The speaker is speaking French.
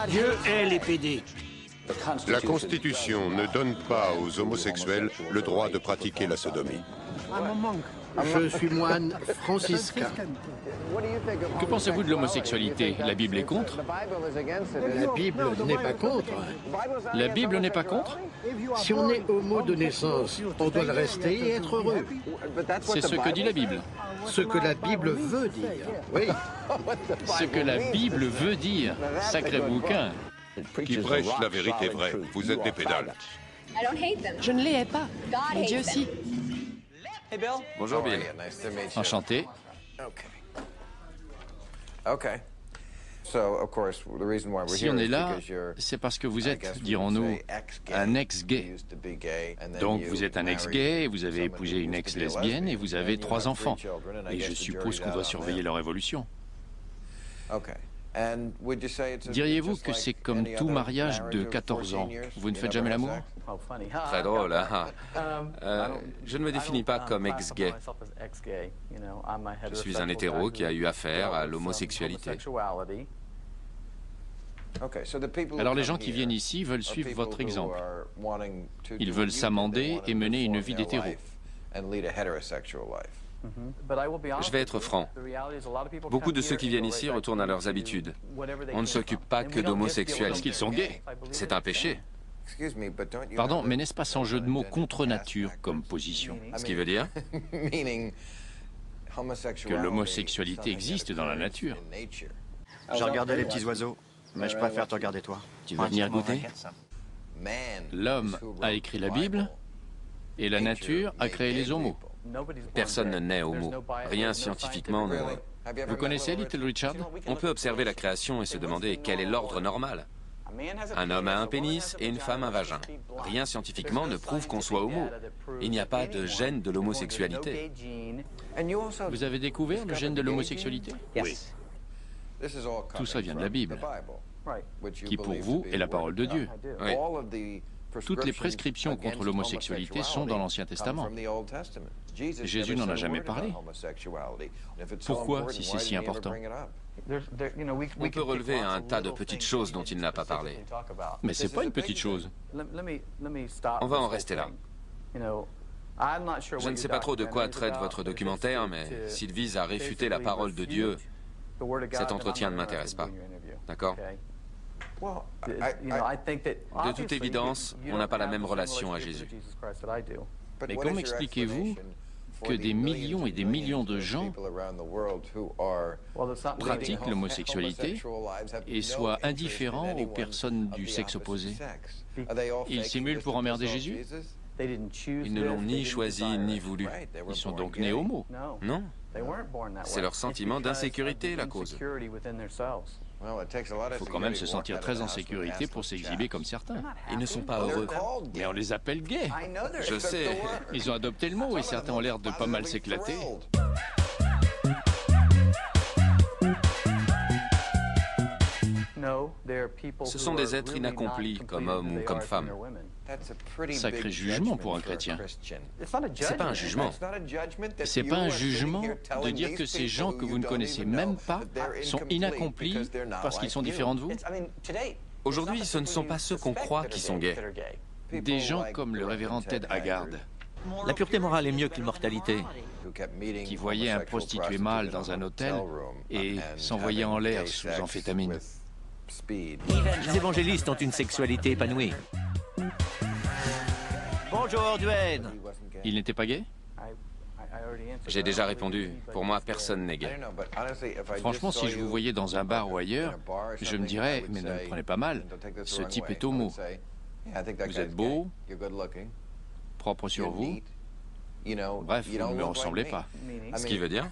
Dieu hait les PD. La Constitution ne donne pas aux homosexuels le droit de pratiquer la sodomie. Je suis moine franciscain. Que pensez-vous de l'homosexualité? La Bible est contre? La Bible n'est pas contre. La Bible n'est pas contre? Si on est homo de naissance, on doit le rester et être heureux. C'est ce que dit la Bible. Ce que la Bible veut dire, oui. Ce que la Bible veut dire. Sacré bouquin. Qui prêche la vérité vraie. Vous êtes des pédales. Je ne les hais pas, mais Dieu aussi. Bonjour Bill. Enchanté. Si on est là, c'est parce que vous êtes, dirons-nous, un ex-gay. Donc vous êtes un ex-gay, vous avez épousé une ex-lesbienne et vous avez 3 enfants. Et je suppose qu'on doit surveiller leur évolution. Diriez-vous que c'est comme tout mariage de 14 ans? Vous ne faites jamais l'amour? Très drôle, hein? Je ne me définis pas comme ex-gay. Je suis un hétéro qui a eu affaire à l'homosexualité. Alors les gens qui viennent ici veulent suivre votre exemple. Ils veulent s'amender et mener une vie d'hétéro. Je vais être franc. Beaucoup de ceux qui viennent ici retournent à leurs habitudes. On ne s'occupe pas que d'homosexuels. Parce qu'ils sont gays. C'est un péché. Pardon, mais n'est-ce pas sans jeu de mots contre nature comme position? Ce qui veut dire Que l'homosexualité existe dans la nature. Je regardais les petits oiseaux, mais je préfère te regarder toi. Tu veux venir goûter? L'homme a écrit la Bible et la nature a créé les homos. personne ne naît homo. Rien scientifiquement ne... Vous connaissez Little Richard? On peut observer la création et se demander quel est l'ordre normal. Un homme a un pénis et une femme un vagin. Rien scientifiquement ne prouve qu'on soit homo. Il n'y a pas de gène de l'homosexualité. Vous avez découvert le gène de l'homosexualité? Oui. Tout ça vient de la Bible, qui pour vous est la parole de Dieu. Oui. Toutes les prescriptions contre l'homosexualité sont dans l'Ancien Testament. Jésus n'en a jamais parlé. Pourquoi, si c'est si important? On peut relever un tas de petites choses dont il n'a pas parlé. Mais c'est pas une petite chose. On va en rester là. Je ne sais pas trop de quoi traite votre documentaire, mais s'il vise à réfuter la parole de Dieu, cet entretien ne m'intéresse pas. D'accord? De toute évidence, on n'a pas la même relation à Jésus. Mais comment expliquez-vous que des millions et des millions de gens pratiquent l'homosexualité et soient indifférents aux personnes du sexe opposé? Ils simulent pour emmerder Jésus? Ils ne l'ont ni choisi ni voulu. Ils sont donc nés homo? Non. C'est leur sentiment d'insécurité la cause. Il faut quand même se sentir très en sécurité pour s'exhiber comme certains. Ils ne sont pas heureux. Mais on les appelle gays. Je sais. Ils ont adopté le mot et certains ont l'air de pas mal s'éclater. Ce sont des êtres inaccomplis, comme hommes ou comme femmes. Sacré jugement pour un chrétien. C'est pas un jugement. C'est pas un jugement de dire que ces gens que vous ne connaissez même pas sont inaccomplis parce qu'ils sont différents de vous? Aujourd'hui, ce ne sont pas ceux qu'on croit qui sont gays. Des gens comme le révérend Ted Haggard, La pureté morale est mieux que l'immortalité. qui voyait un prostitué mâle dans un hôtel et s'envoyait en l'air sous amphétamine. Les évangélistes ont une sexualité épanouie. Bonjour, Duane. Il n'était pas gay? J'ai déjà répondu. Pour moi, personne n'est gay. Franchement, si je vous voyais dans un bar ou ailleurs, je me dirais, mais ne me prenez pas mal, ce type est homo. Vous êtes beau, propre sur vous. Bref, vous ne me ressemblez pas. Ce qui veut dire